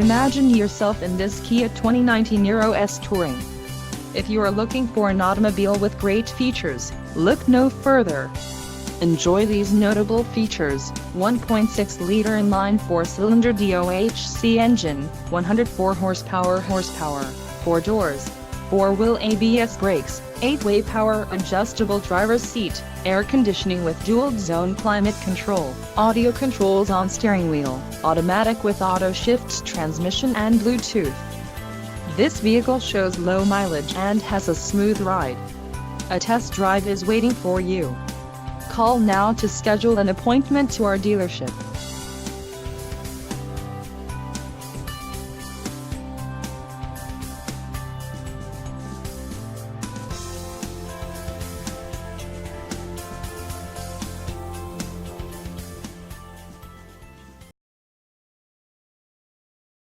Imagine yourself in this Kia 2019 Niro S Touring. If you are looking for an automobile with great features, look no further. Enjoy these notable features: 1.6-liter inline 4-cylinder DOHC engine, 104 horsepower, 4 doors, 4-wheel ABS brakes, 8-way power adjustable driver's seat, air conditioning with dual-zone climate control, audio controls on steering wheel, automatic with auto shifts transmission and Bluetooth. This vehicle shows low mileage and has a smooth ride. A test drive is waiting for you. Call now to schedule an appointment to our dealership.